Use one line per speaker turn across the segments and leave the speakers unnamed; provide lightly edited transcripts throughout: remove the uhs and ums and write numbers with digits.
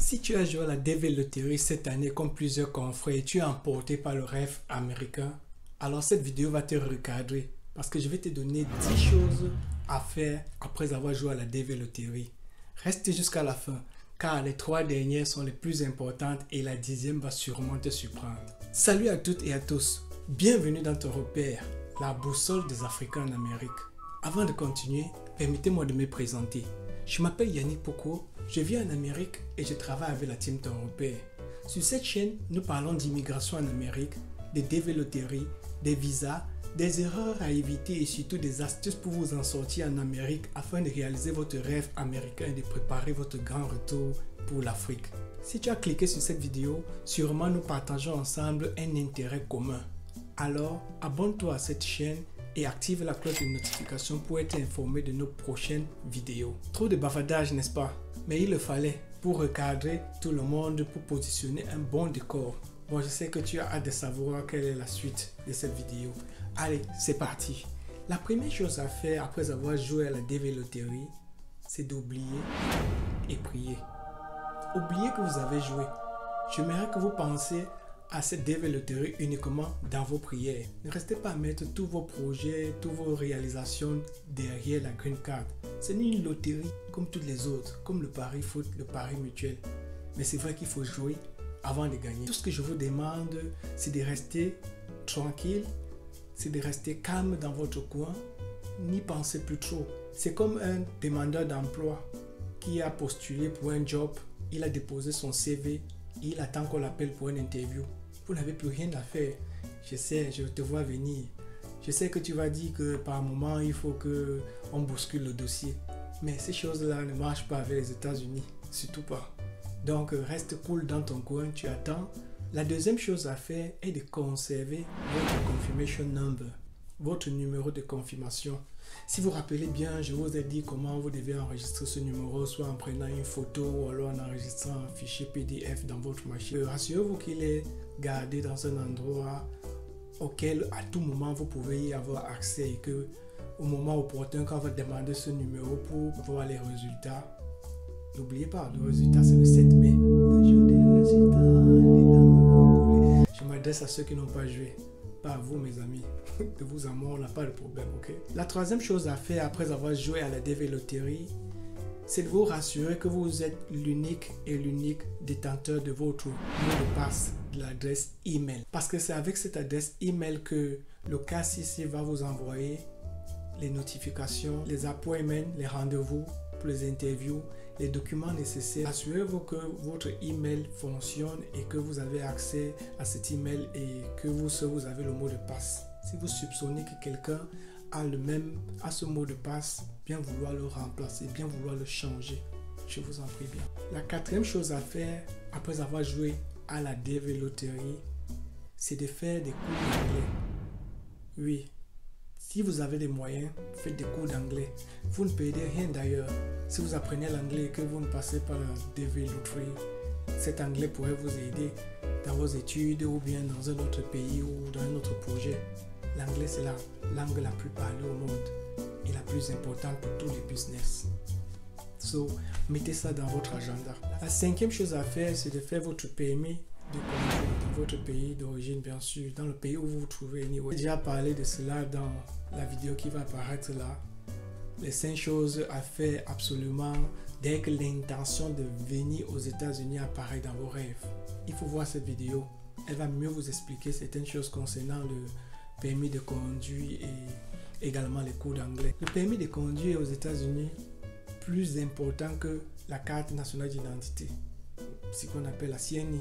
Si tu as joué à la DV Lottery cette année comme plusieurs confrères et tu es emporté par le rêve américain, alors cette vidéo va te recadrer parce que je vais te donner 10 choses à faire après avoir joué à la DV Lottery. Reste jusqu'à la fin car les 3 dernières sont les plus importantes et la 10e va sûrement te surprendre. Salut à toutes et à tous, bienvenue dans ton repère, la boussole des Africains en Amérique. Avant de continuer, permettez-moi de me présenter. Je m'appelle Yannick Poko, je vis en Amérique et je travaille avec la team Ton Repère. Sur cette chaîne, nous parlons d'immigration en Amérique, des DV Lottery, des visas, des erreurs à éviter et surtout des astuces pour vous en sortir en Amérique afin de réaliser votre rêve américain et de préparer votre grand retour pour l'Afrique. Si tu as cliqué sur cette vidéo, sûrement nous partageons ensemble un intérêt commun. Alors, abonne-toi à cette chaîne et active la cloche de notification pour être informé de nos prochaines vidéos. Trop de bavardage, n'est-ce pas? Mais il le fallait pour recadrer tout le monde, pour positionner un bon décor. Bon, je sais que tu as hâte de savoir quelle est la suite de cette vidéo. Allez, c'est parti. La première chose à faire après avoir joué à la DV Lottery, c'est d'oublier et prier. Oubliez que vous avez joué. J'aimerais que vous pensiez à cette DV Lottery uniquement dans vos prières. Ne restez pas à mettre tous vos projets, toutes vos réalisations derrière la green card. C'est une loterie comme toutes les autres, comme le pari foot, le pari mutuel. Mais c'est vrai qu'il faut jouer avant de gagner. Tout ce que je vous demande, c'est de rester tranquille, c'est de rester calme dans votre coin, n'y pensez plus trop. C'est comme un demandeur d'emploi qui a postulé pour un job, il a déposé son CV, il attend qu'on l'appelle pour une interview. Vous n'avez plus rien à faire. Je sais, je te vois venir. Je sais que tu vas dire que par moment, il faut qu'on bouscule le dossier. Mais ces choses-là ne marchent pas avec les États-Unis. Surtout pas. Donc, reste cool dans ton coin, tu attends. La deuxième chose à faire est de conserver votre confirmation number, votre numéro de confirmation. Si vous vous rappelez bien, je vous ai dit comment vous devez enregistrer ce numéro, soit en prenant une photo ou alors en enregistrant un fichier PDF dans votre machine. Rassurez-vous qu'il est gardé dans un endroit auquel à tout moment vous pouvez y avoir accès et que au moment opportun, quand vous demandez ce numéro pour voir les résultats, n'oubliez pas, le résultat c'est le 7 mai. Le jour des résultats, les larmes vont couler. Je m'adresse à ceux qui n'ont pas joué. Pas à vous mes amis, de vous à moi on n'a pas de problème, ok? La troisième chose à faire après avoir joué à la DV Lottery, c'est de vous rassurer que vous êtes l'unique détenteur de votre mot de passe, de l'adresse email. Parce que c'est avec cette adresse email que le KCC va vous envoyer les notifications, les appointments, les rendez-vous pour les interviews, les documents nécessaires. Assurez-vous que votre email fonctionne et que vous avez accès à cet email et que vous avez le mot de passe. Si vous soupçonnez que quelqu'un a ce mot de passe, bien vouloir le remplacer, bien vouloir le changer. Je vous en prie bien. La quatrième chose à faire après avoir joué à la DV Lottery, c'est de faire des cours d'anglais. Oui. Si vous avez des moyens, faites des cours d'anglais. Vous ne perdez rien d'ailleurs. Si vous apprenez l'anglais et que vous ne passez pas la DV Lottery, cet anglais pourrait vous aider dans vos études ou bien dans un autre pays ou dans un autre projet. L'anglais, c'est la langue la plus parlée au monde et la plus importante pour tous les business. So, mettez ça dans votre agenda. La cinquième chose à faire, c'est de faire votre permis de conduire dans votre pays d'origine, bien sûr, dans le pays où vous vous trouvez. Anyway. J'ai déjà parlé de cela dans la vidéo qui va apparaître là. Les 5 choses à faire absolument dès que l'intention de venir aux États-Unis apparaît dans vos rêves. Il faut voir cette vidéo. Elle va mieux vous expliquer certaines choses concernant le permis de conduire et également les cours d'anglais. Le permis de conduire aux États-Unis, plus important que la carte nationale d'identité, ce qu'on appelle la CNI.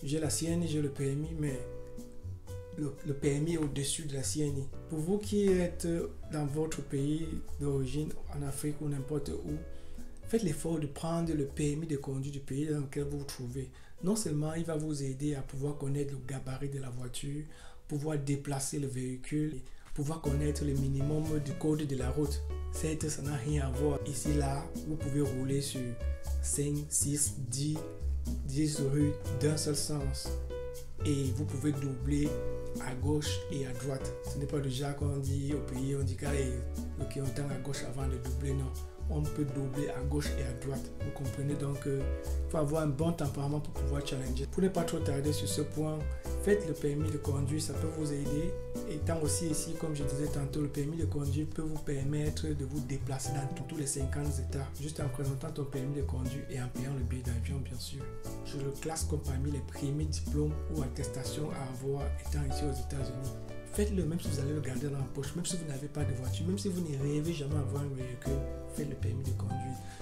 J'ai la CNI, j'ai le permis, mais le permis est au-dessus de la CNI. Pour vous qui êtes dans votre pays d'origine, en Afrique ou n'importe où, faites l'effort de prendre le permis de conduire du pays dans lequel vous vous trouvez. Non seulement il va vous aider à pouvoir connaître le gabarit de la voiture, pouvoir déplacer le véhicule, pouvoir connaître le minimum du code de la route. Certes, ça n'a rien à voir. Ici, là, vous pouvez rouler sur 5, 6, 10 rues d'un seul sens et vous pouvez doubler à gauche et à droite. Ce n'est pas le genre qu'on dit au pays, on dit qu'allez, le clignotant à gauche avant de doubler, non. on peut doubler à gauche et à droite. Vous comprenez, donc il faut avoir un bon tempérament pour pouvoir challenger. Pour ne pas trop tarder sur ce point, faites le permis de conduire, ça peut vous aider. Étant aussi ici, comme je disais tantôt, le permis de conduire peut vous permettre de vous déplacer dans tous les 50 États, juste en présentant ton permis de conduire et en payant le billet d'avion, bien sûr. Je le classe comme parmi les premiers diplômes ou attestations à avoir étant ici aux États-Unis. Faites-le même si vous allez le garder dans la poche, même si vous n'avez pas de voiture, même si vous n'y rêvez jamais d'avoir un véhicule, faites le permis de conduire.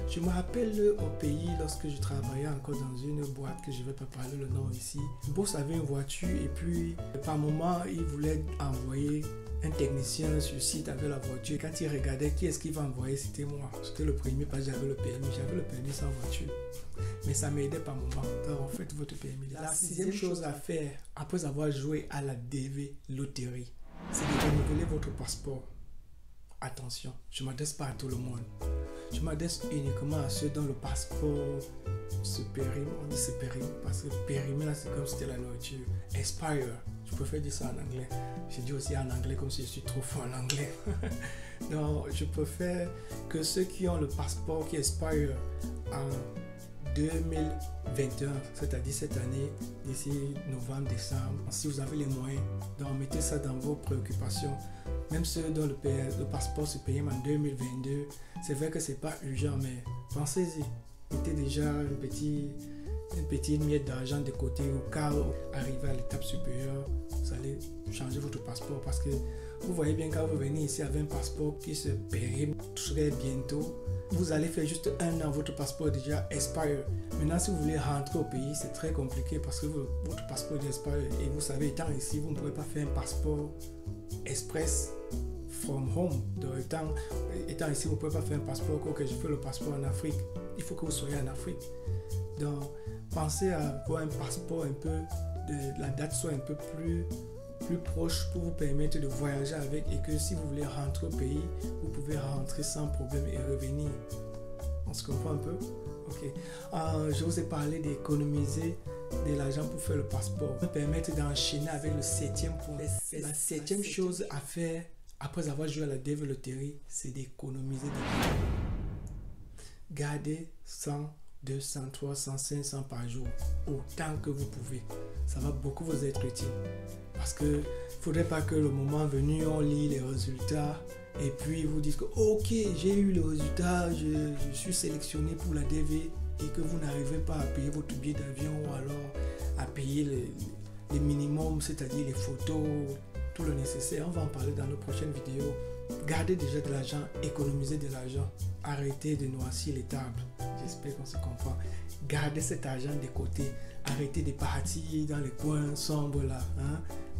Je me rappelle au pays, lorsque je travaillais encore dans une boîte que je ne vais pas parler le nom ici, le boss avait une voiture et puis par moment il voulait envoyer un technicien sur site avec la voiture. Quand il regardait qui est-ce qu'il va envoyer, c'était moi. C'était le premier parce que j'avais le permis sans voiture. Mais ça m'aidait par moment. Donc faites votre permis. La sixième chose à faire après avoir joué à la DV loterie, c'est de renouveler votre passeport. Attention, je ne m'adresse pas à tout le monde. Je m'adresse uniquement à ceux dont le passeport se périme. On dit se périme parce que périmer là c'est comme si c'était la nourriture. Expire. Je préfère dire ça en anglais. J'ai dit aussi en anglais comme si je suis trop fort en anglais. Donc je préfère que ceux qui ont le passeport qui expire en 2021, c'est-à-dire cette année, d'ici novembre, décembre, si vous avez les moyens, donc mettez ça dans vos préoccupations. Même ceux dont le passeport se paye en 2022, c'est vrai que c'est pas urgent, mais pensez-y. Mettez déjà une petite miette d'argent de côté au cas où arriver à l'étape supérieure, vous allez changer votre passeport parce que vous voyez bien quand vous venez ici avec un passeport qui se périme très bientôt, vous allez faire juste un an, votre passeport déjà expire. Maintenant, si vous voulez rentrer au pays, c'est très compliqué parce que votre passeport est expire et vous savez, étant ici, vous ne pouvez pas faire un passeport express from home. Donc, étant ici, vous ne pouvez pas faire un passeport. Ok, je fais le passeport en Afrique. Il faut que vous soyez en Afrique. Donc, pensez à avoir un passeport un peu, la date soit un peu plus proche pour vous permettre de voyager avec et que si vous voulez rentrer au pays, vous pouvez rentrer sans problème et revenir. On se comprend un peu? Ok. Je vous ai parlé d'économiser de l'argent pour faire le passeport. Ça me permet d'enchaîner avec le 7e point. La 7e chose à faire après avoir joué à la DV loterie, c'est d'économiser des l'argent. Gardez 100, 200, 300, 500 par jour, autant que vous pouvez. Ça va beaucoup vous être utile. Parce que il ne faudrait pas que le moment venu, on lit les résultats et puis vous dites que ok, j'ai eu le résultat, je suis sélectionné pour la DV et que vous n'arrivez pas à payer votre billet d'avion ou alors à payer les minimums, c'est-à-dire les photos, tout le nécessaire. On va en parler dans nos prochaines vidéos. Gardez déjà de l'argent, économisez de l'argent, arrêtez de noircir les tables. J'espère qu'on se comprend. Gardez cet argent de côté, arrêtez de partir dans les coins sombres là.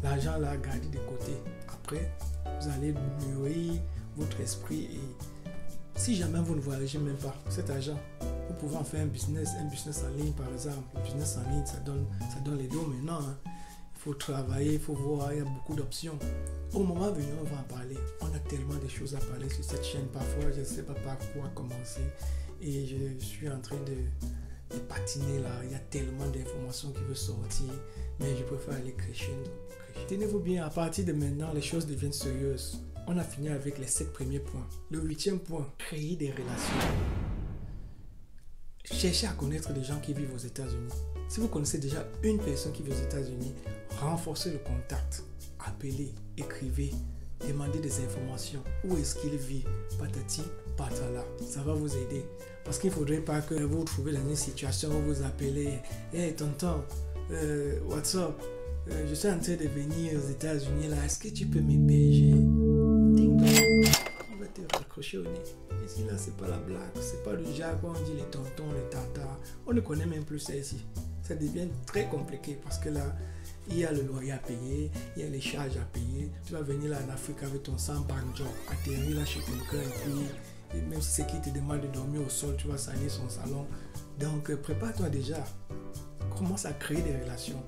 L'argent là, gardez de côté. Après, vous allez mûrir votre esprit et si jamais vous ne voyagez même pas, cet argent, vous pouvez en faire un business en ligne par exemple. Le business en ligne, ça donne les dos maintenant. Il faut travailler, il faut voir, il y a beaucoup d'options. Au moment venu, on va en parler. On a tellement de choses à parler sur cette chaîne. Parfois, je ne sais pas par quoi commencer. Et je suis en train de patiner là. Il y a tellement d'informations qui veulent sortir. Mais je préfère aller crescendo. Tenez-vous bien, à partir de maintenant, les choses deviennent sérieuses. On a fini avec les 7 premiers points. Le 8e point, créer des relations. Cherchez à connaître des gens qui vivent aux États-Unis. Si vous connaissez déjà une personne qui vit aux États-Unis, renforcez le contact. Appelez, écrivez, demandez des informations. Où est-ce qu'il vit? Patati, patala. Ça va vous aider. Parce qu'il ne faudrait pas que vous vous trouvez dans une situation où vous appelez « Hey tonton, what's up? Je suis en train de venir aux États-Unis là. Est-ce que tu peux m'héberger? » Ding dong. Il va te raccrocher au nez. Ici là, c'est pas la blague. C'est pas le genre où on dit les tontons, les tatas. On ne connaît même plus ça ici. Ça devient très compliqué parce que là, il y a le loyer à payer, il y a les charges à payer. Tu vas venir là en Afrique avec ton 100 bank job, atterrir là chez quelqu'un et puis même si c'est qui te demande de dormir au sol, tu vas salir son salon. Donc prépare-toi déjà. Commence à créer des relations.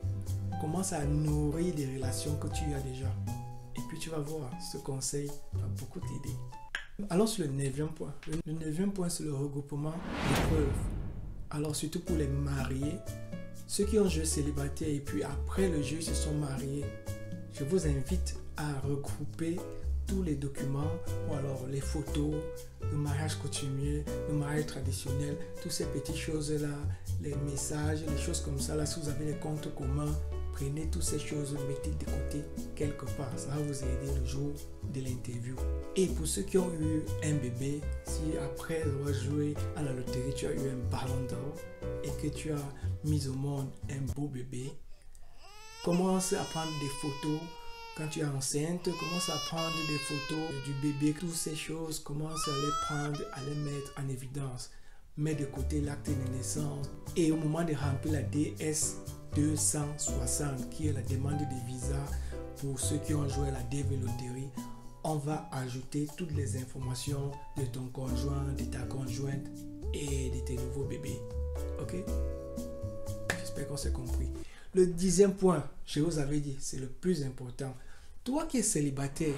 Commence à nourrir des relations que tu as déjà. Et puis tu vas voir, ce conseil va beaucoup t'aider. Allons sur le 9e point. Le 9e point, c'est le regroupement des preuves. Alors surtout pour les mariés, ceux qui ont joué célibataire et puis après le jeu se sont mariés, je vous invite à regrouper tous les documents, ou alors les photos, le mariage coutumier, le mariage traditionnel, toutes ces petites choses-là, les messages, les choses comme ça, là, si vous avez les comptes communs, prenez toutes ces choses, mettez de côté quelque part. Ça va vous aider le jour de l'interview. Et pour ceux qui ont eu un bébé, si après avoir joué à la loterie, tu as eu un ballon d'or et que tu as mis au monde un beau bébé, commence à prendre des photos. Quand tu es enceinte, commence à prendre des photos du bébé, toutes ces choses, commence à les prendre, à les mettre en évidence. Mets de côté l'acte de naissance et au moment de remplir la DS 260, qui est la demande de visa pour ceux qui ont joué à la DV Loterie, on va ajouter toutes les informations de ton conjoint, de ta conjointe et de tes nouveaux bébés. Ok? J'espère qu'on s'est compris. Le 10e point, je vous avais dit, c'est le plus important. Toi qui es célibataire,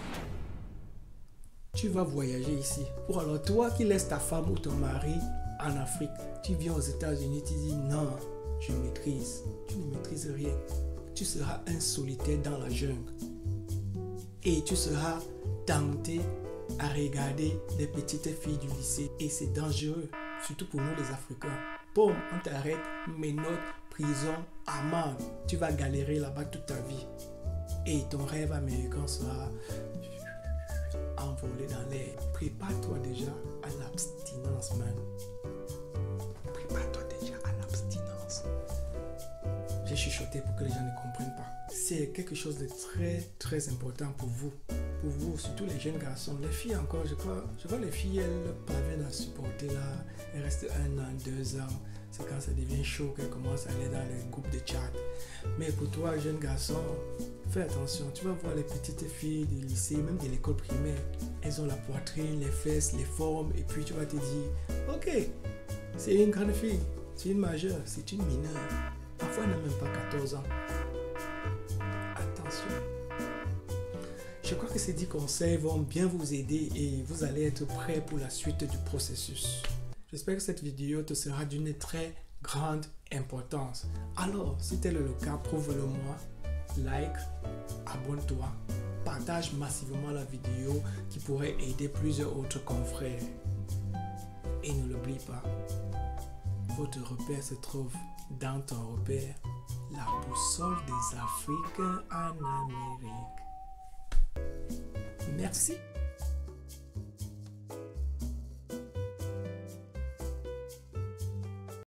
tu vas voyager ici. Ou alors toi qui laisses ta femme ou ton mari en Afrique, tu viens aux États-Unis, tu dis non, je maîtrise. Tu ne maîtrises rien. Tu seras un solitaire dans la jungle. Et tu seras tenté à regarder les petites filles du lycée. Et c'est dangereux, surtout pour nous les Africains. Boum, on t'arrête, menottes, prison, amende. Tu vas galérer là-bas toute ta vie. Et ton rêve américain sera envolé dans l'air. Prépare-toi déjà à l'abstinence, man. Prépare-toi déjà à l'abstinence. J'ai chuchoté pour que les gens ne comprennent pas. C'est quelque chose de très important pour vous. Pour vous, surtout les jeunes garçons. Les filles encore, je vois les filles, elles parviennent à supporter là. Elles restent 1 an, 2 ans. C'est quand ça devient chaud qu'elles commencent à aller dans les groupes de chat. Mais pour toi, jeune garçon, fais attention. Tu vas voir les petites filles du lycée, même de l'école primaire. Elles ont la poitrine, les fesses, les formes. Et puis tu vas te dire, ok, c'est une grande fille, c'est une majeure, c'est une mineure. Parfois, elle n'a même pas 14 ans. Attention. Je crois que ces 10 conseils vont bien vous aider et vous allez être prêt pour la suite du processus. J'espère que cette vidéo te sera d'une très grande importance. Alors, si tel est le cas, prouve-le-moi. Like, abonne-toi, partage massivement la vidéo qui pourrait aider plusieurs autres confrères. Et ne l'oublie pas, votre repère se trouve dans ton repère, la boussole des Africains en Amérique. Merci.